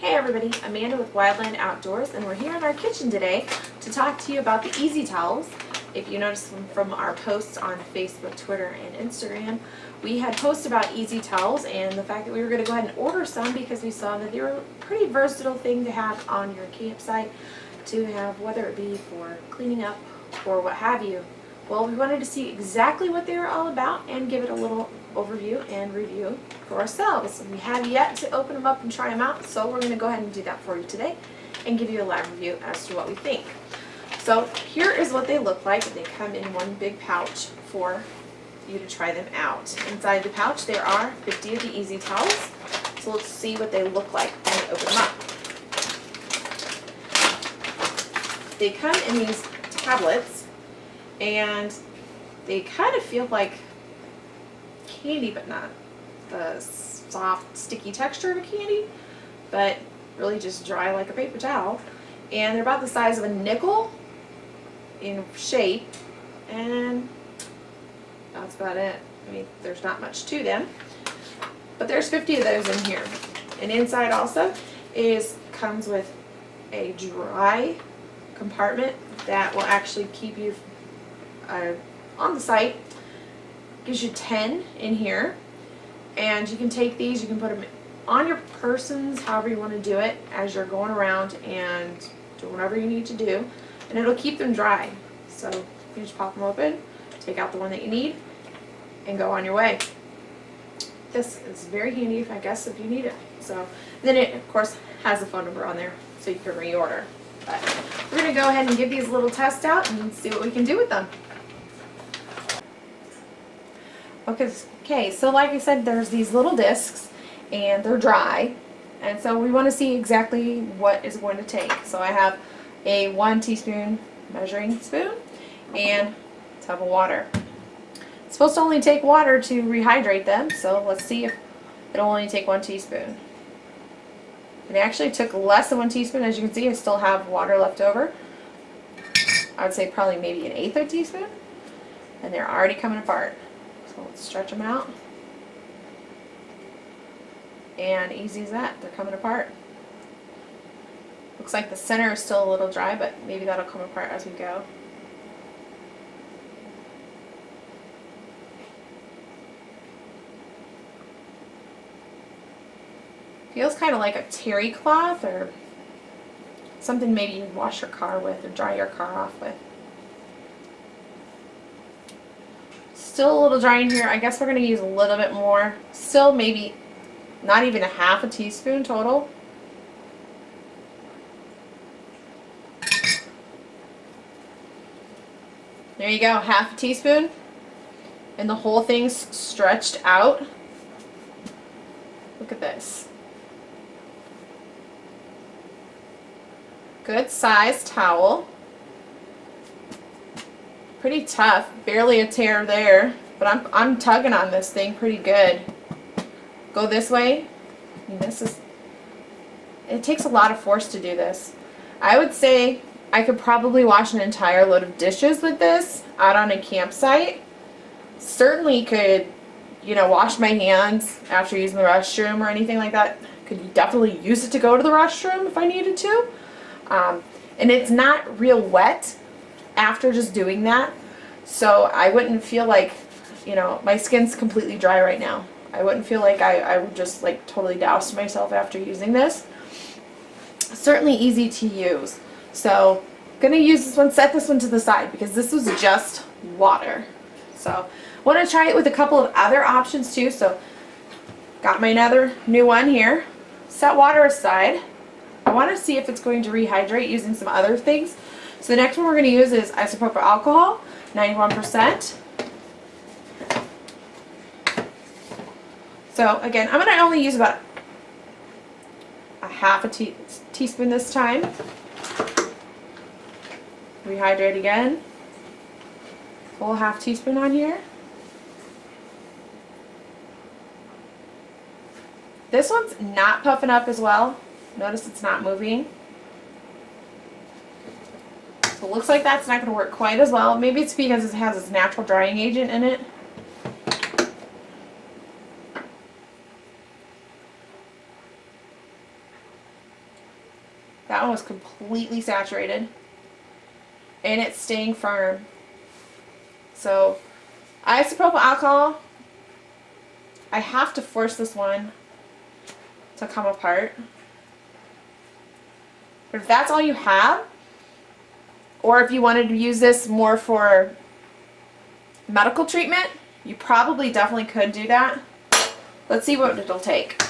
Hey everybody, Amanda with Wildland Outdoors, and we're here in our kitchen today to talk to you about the Easy Towels. If you notice from our posts on Facebook, Twitter, and Instagram, we had posted about Easy Towels and the fact that we were going to go ahead and order some because we saw that they were a pretty versatile thing to have on your campsite, to have whether it be for cleaning up or what have you. Well, we wanted to see exactly what they were all about and give it a little overview and review for ourselves. We have yet to open them up and try them out, so we're going to go ahead and do that for you today and give you a live review as to what we think. So here is what they look like. They come in one big pouch for you to try them out. Inside the pouch there are 50 of the Easy Towels. So let's see what they look like when we open them up. They come in these tablets and they kind of feel like candy, but not the soft, sticky texture of a candy, but really just dry like a paper towel. And they're about the size of a nickel in shape, and that's about it. I mean, there's not much to them, but there's 50 of those in here. And inside also comes with a dry compartment that will actually keep you on the site. Gives you 10 in here, and you can take these, you can put them on your persons, however you want to do it, as you're going around and do whatever you need to do, and it'll keep them dry. So you just pop them open, take out the one that you need, and go on your way. This is very handy, I guess, if you need it. So then it, of course, has a phone number on there, so you can reorder. But we're going to go ahead and give these a little test out and see what we can do with them. Okay, so like I said, there's these little discs and they're dry, and so we want to see exactly what is going to take. So I have a 1 teaspoon measuring spoon and a tub of water. It's supposed to only take water to rehydrate them, so let's see if it'll only take 1 teaspoon. It actually took less than 1 teaspoon. As you can see, I still have water left over. I would say probably maybe 1/8 of a teaspoon, and they're already coming apart. So let's stretch them out, and easy as that, they're coming apart. Looks like the center is still a little dry, but maybe that'll come apart as we go. Feels kind of like a terry cloth or something maybe you'd wash your car with or dry your car off with. Still a little dry in here. I guess we're going to use a little bit more. Still maybe not even 1/2 teaspoon total. There you go, 1/2 teaspoon. And the whole thing's stretched out. Look at this. Good sized towel. Pretty tough, barely a tear there, but I'm tugging on this thing pretty good. Go this way. I mean, it takes a lot of force to do this. I would say I could probably wash an entire load of dishes with this out on a campsite. Certainly could, wash my hands after using the restroom or anything like that. Could definitely use it to go to the restroom if I needed to. And it's not real wet after just doing that, so I wouldn't feel like, my skin's completely dry right now. I wouldn't feel like I would just like totally douse myself after using this. Certainly easy to use. So I'm gonna use this one, set this one to the side because this was just water. So want to try it with a couple of other options too. So got my another new one here. Set water aside. I want to see if it's going to rehydrate using some other things. So the next one we're going to use is isopropyl alcohol, 91%. So again, I'm going to only use about 1/2 teaspoon this time. Rehydrate again. Full 1/2 teaspoon on here. This one's not puffing up as well. Notice it's not moving. So it looks like that's not going to work quite as well. Maybe it's because it has its natural drying agent in it. That one was completely saturated. And it's staying firm. So, isopropyl alcohol, I have to force this one to come apart. But if that's all you have, or if you wanted to use this more for medical treatment, you probably definitely could do that. Let's see what it'll take.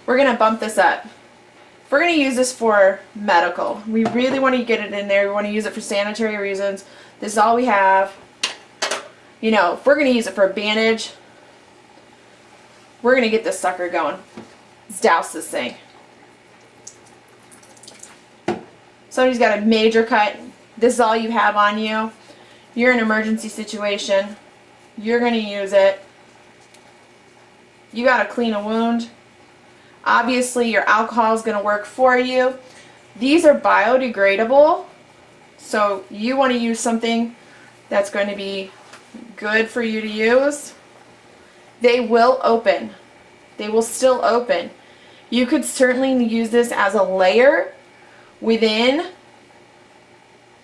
We're going to bump this up. If we're going to use this for medical, we really want to get it in there. We want to use it for sanitary reasons. This is all we have. You know, if we're going to use it for a bandage, we're going to get this sucker going. Let's douse this thing. Somebody's got a major cut. This is all you have on you. You're in an emergency situation. You're going to use it. You got to clean a wound. Obviously, your alcohol is going to work for you. These are biodegradable, so you want to use something that's going to be good for you to use. They will open. They will still open. You could certainly use this as a layer within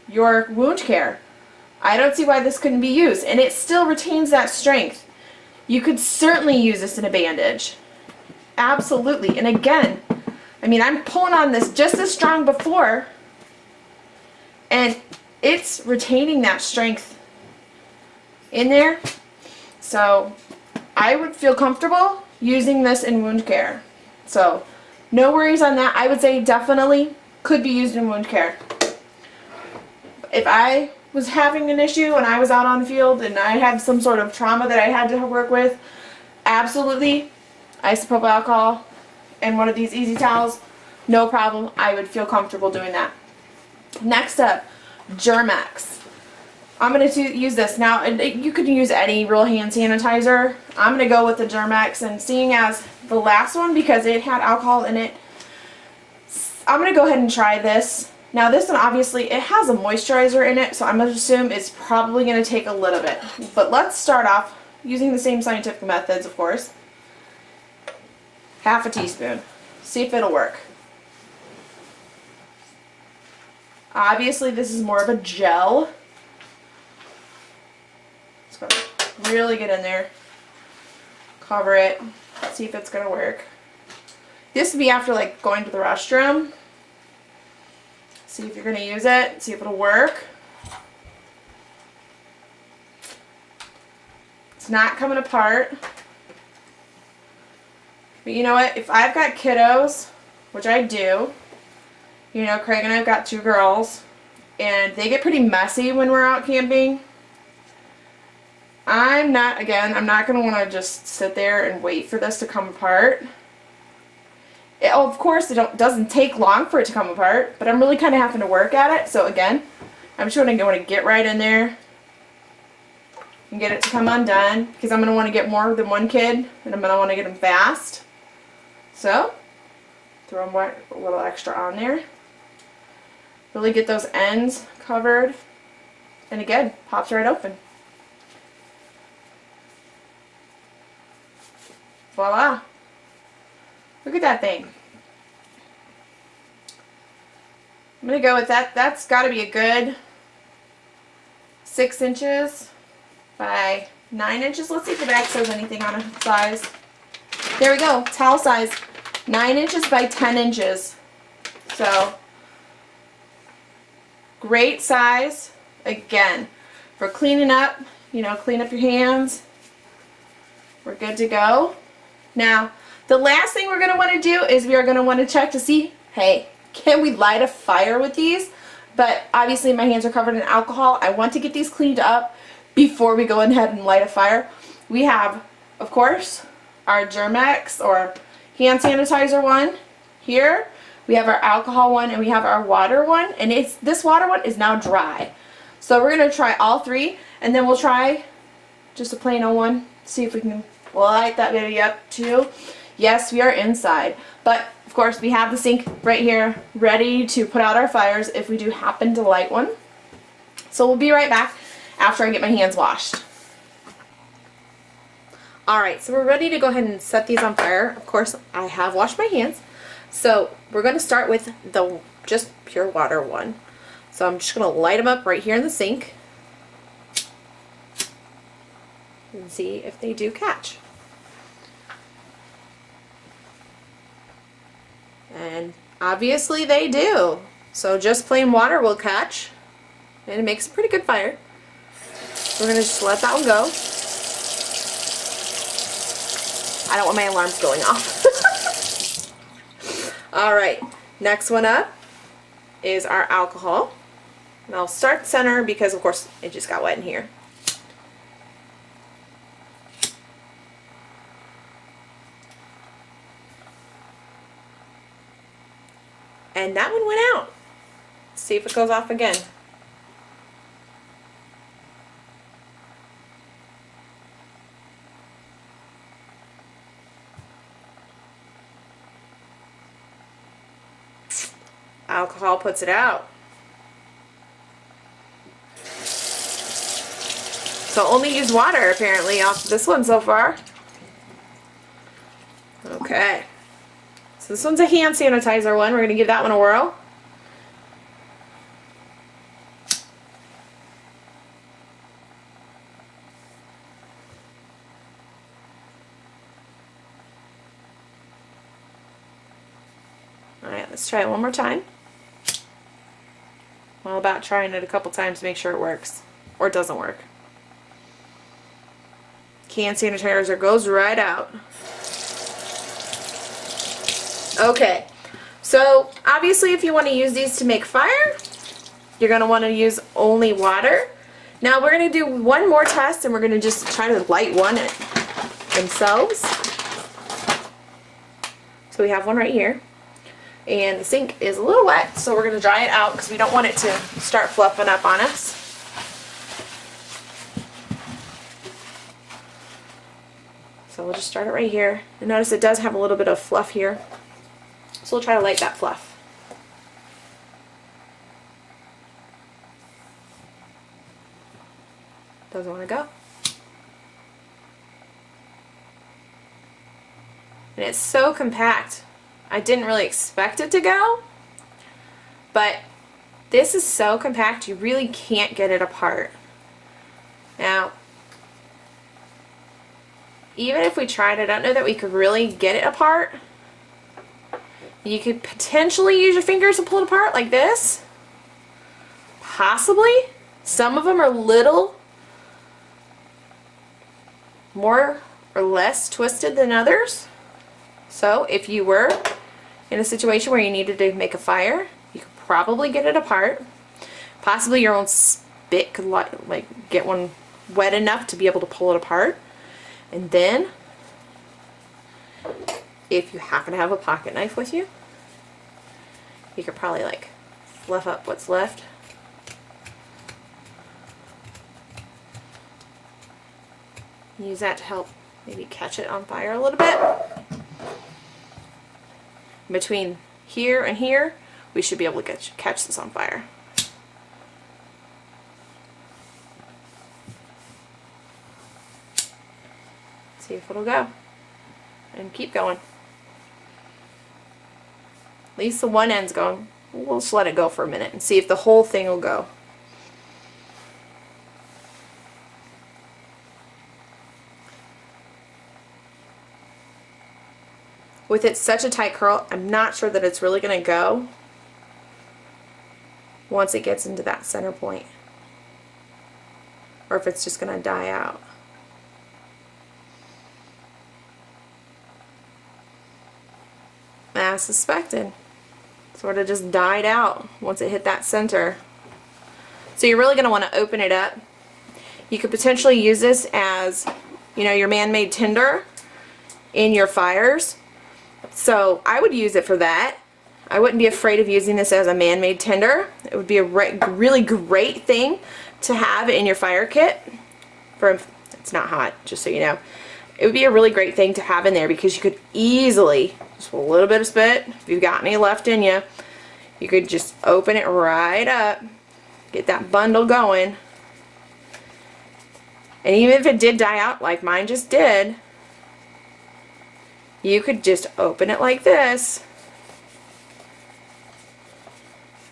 your wound care. I don't see why this couldn't be used, and it still retains that strength. You could certainly use this in a bandage. Absolutely. And again, I mean, I'm pulling on this just as strong before, and it's retaining that strength in there. So I would feel comfortable using this in wound care. So no worries on that. I would say definitely could be used in wound care. If I was having an issue and I was out on the field and I had some sort of trauma that I had to work with, absolutely, isopropyl alcohol and one of these easy towels, no problem. I would feel comfortable doing that. Next up, Germ-X. I'm going to use this. Now, you could use any real hand sanitizer. I'm going to go with the Germ-X, and seeing as the last one, because it had alcohol in it, I'm going to go ahead and try this. Now this one, obviously, it has a moisturizer in it, so I'm going to assume it's probably going to take a little bit. But let's start off using the same scientific methods, of course. Half a teaspoon. See if it'll work. Obviously, this is more of a gel. It's going to really get in there. Cover it. See if it's going to work. This would be after, like, going to the restroom. See if you're going to use it. See if it'll work. It's not coming apart. But you know what? If I've got kiddos, which I do, you know, Craig and I've got 2 girls, and they get pretty messy when we're out camping. I'm not going to want to just sit there and wait for this to come apart. Of course, it doesn't take long for it to come apart, but I'm really kind of having to work at it. So again, I'm just going to get right in there and get it to come undone, because I'm going to want to get more than one kid, and I'm going to want to get them fast. So, throw a little extra on there. Really get those ends covered, and again, pops right open. Voila! Look at that thing. I'm going to go with that. That's got to be a good 6 inches by 9 inches. Let's see if the back says anything on a size. There we go. Towel size. 9 inches by 10 inches. So, great size. Again, for cleaning up, you know, clean up your hands. We're good to go. Now, the last thing we're going to want to do is we are going to want to check to see, hey, can we light a fire with these? But obviously my hands are covered in alcohol. I want to get these cleaned up before we go ahead and light a fire. We have, of course, our Germ-X or hand sanitizer one here. We have our alcohol one, and we have our water one. And this water one is now dry. So we're going to try all 3, and then we'll try just a plain old one. See if we can light that baby up too. Yes, we are inside, but of course we have the sink right here ready to put out our fires if we do happen to light one. So we'll be right back after I get my hands washed. Alright, so we're ready to go ahead and set these on fire. Of course, I have washed my hands. So we're going to start with the just pure water one. So I'm just going to light them up right here in the sink and see if they do catch. And obviously they do. So just plain water will catch, and it makes a pretty good fire. We're going to just let that one go. I don't want my alarms going off. Alright, next one up is our alcohol. And I'll start center because of course it just got wet in here. And that one went out. Let's see if it goes off again. Alcohol puts it out. So only use water apparently off this one so far. Okay. So this one's a hand sanitizer one. We're going to give that one a whirl. Alright, let's try it one more time. I'm all about trying it a couple times to make sure it works. Or it doesn't work. Hand sanitizer goes right out. Okay, so obviously if you want to use these to make fire, you're going to want to use only water. Now we're going to do one more test and we're going to just try to light one themselves. So we have one right here. And the sink is a little wet, so we're going to dry it out because we don't want it to start fluffing up on us. So we'll just start it right here. And notice it does have a little bit of fluff here. So we'll try to light that fluff. Doesn't want to go. And it's so compact. I didn't really expect it to go, but this is so compact you really can't get it apart. Now, even if we tried, I don't know that we could really get it apart. You could potentially use your fingers to pull it apart like this. Possibly. Some of them are little more or less twisted than others. So if you were in a situation where you needed to make a fire, you could probably get it apart. Possibly your own spit could like get one wet enough to be able to pull it apart. And then, if you happen to have a pocket knife with you, you could probably like fluff up what's left. Use that to help maybe catch it on fire a little bit. Between here and here, we should be able to catch this on fire. See if it'll go. And keep going. At least the one end's going. We'll just let it go for a minute and see if the whole thing will go. With it such a tight curl, I'm not sure that it's really going to go once it gets into that center point. Or if it's just going to die out. As suspected. Sort of just died out once it hit that center. So you're really going to want to open it up. You could potentially use this as, you know, your man-made tinder in your fires. So I would use it for that. I wouldn't be afraid of using this as a man-made tinder. It would be a really great thing to have in your fire kit. It's not hot, just so you know. It would be a really great thing to have in there because you could easily, just a little bit of spit, if you've got any left in you, you could just open it right up, get that bundle going. And even if it did die out like mine just did, you could just open it like this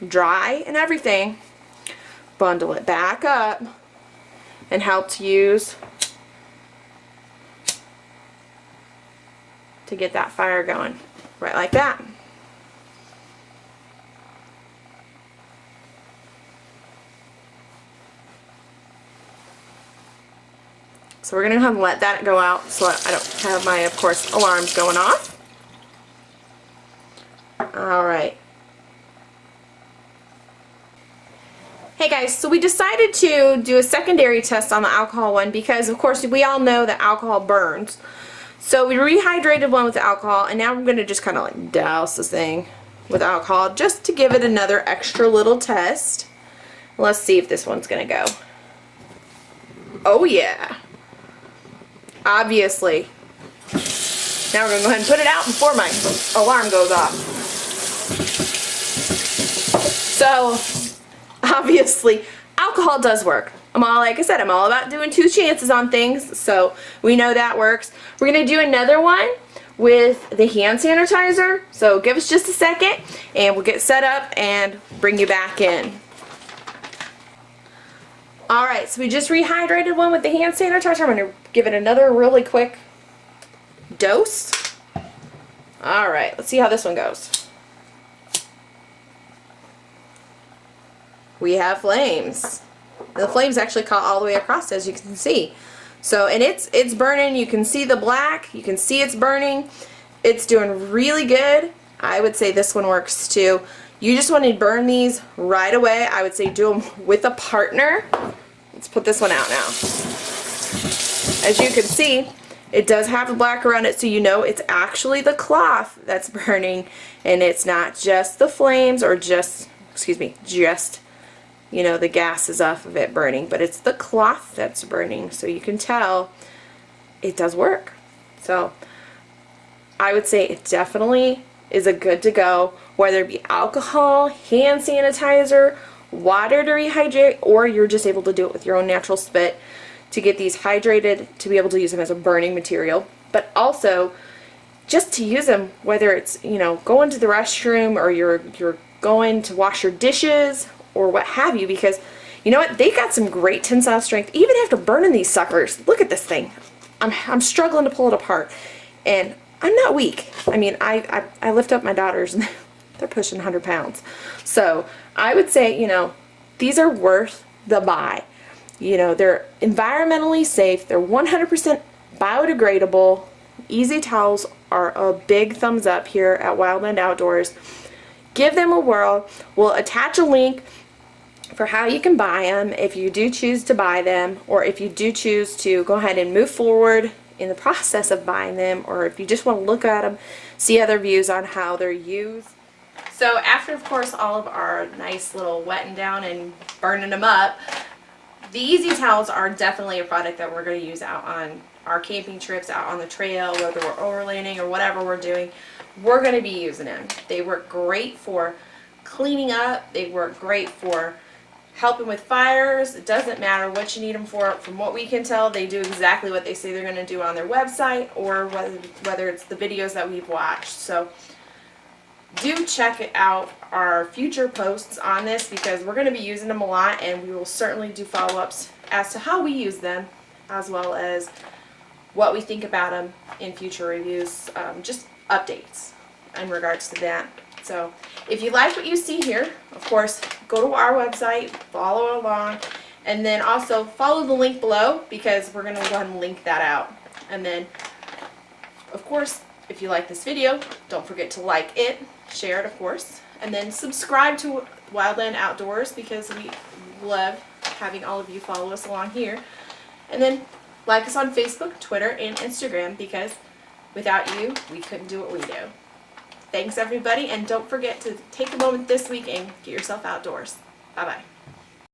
dry and everything, bundle it back up and help to use to get that fire going, right like that. So we're going to go ahead and let that go out so I don't have my, of course, alarms going off. Alright. Hey guys, so we decided to do a secondary test on the alcohol one because, of course, we all know that alcohol burns. So we rehydrated one with alcohol, and now we're going to just kind of like douse this thing with alcohol just to give it another extra little test. Let's see if this one's going to go. Oh yeah. Obviously. Now we're going to go ahead and put it out before my alarm goes off. So, obviously, alcohol does work. Like I said, I'm all about doing 2 chances on things, so we know that works. We're going to do another one with the hand sanitizer, so give us just a second, and we'll get set up and bring you back in. Alright, so we just rehydrated one with the hand sanitizer. I'm going to give it another really quick dose. Alright, let's see how this one goes. We have flames. The flames actually caught all the way across, as you can see. So, and it's burning. You can see the black. You can see it's burning. It's doing really good. I would say this one works too. You just want to burn these right away. I would say do them with a partner. Let's put this one out now. As you can see, it does have the black around it, so you know it's actually the cloth that's burning, and it's not just the flames or just, excuse me, just, you know, the gases off of it burning, but it's the cloth that's burning, so you can tell it does work. So I would say it definitely is a good to go, whether it be alcohol, hand sanitizer, water to rehydrate, or you're just able to do it with your own natural spit to get these hydrated, to be able to use them as a burning material, but also just to use them whether it's, you know, going to the restroom or you're going to wash your dishes or what have you, because you know what, they got some great tensile strength even after burning these suckers. Look at this thing. I'm struggling to pull it apart, and I'm not weak. I mean, I lift up my daughters and they're pushing 100 pounds. So I would say, you know, these are worth the buy. You know, they're environmentally safe. They're 100% biodegradable. Easy towels are a big thumbs up here at Wildland Outdoors. Give them a whirl. We'll attach a link for how you can buy them if you do choose to buy them, or if you do choose to go ahead and move forward in the process of buying them, or if you just want to look at them, see other views on how they're used. So after, of course, all of our nice little wetting down and burning them up, the Easy Towels are definitely a product that we're going to use out on our camping trips, out on the trail, whether we're overlanding or whatever we're doing. We're going to be using them. They work great for cleaning up. They work great for helping with fires. It doesn't matter what you need them for. From what we can tell, they do exactly what they say they're going to do on their website, or whether it's the videos that we've watched. So do check out our future posts on this, because we're going to be using them a lot, and we will certainly do follow-ups as to how we use them, as well as what we think about them in future reviews, just updates in regards to that. So if you like what you see here, of course, go to our website, follow along, and then also follow the link below, because we're going to go ahead and link that out. And then, of course, if you like this video, don't forget to like it, share it, of course, and then subscribe to Wildland Outdoors, because we love having all of you follow us along here. And then like us on Facebook, Twitter, and Instagram, because without you, we couldn't do what we do. Thanks, everybody, and don't forget to take a moment this week and get yourself outdoors. Bye-bye.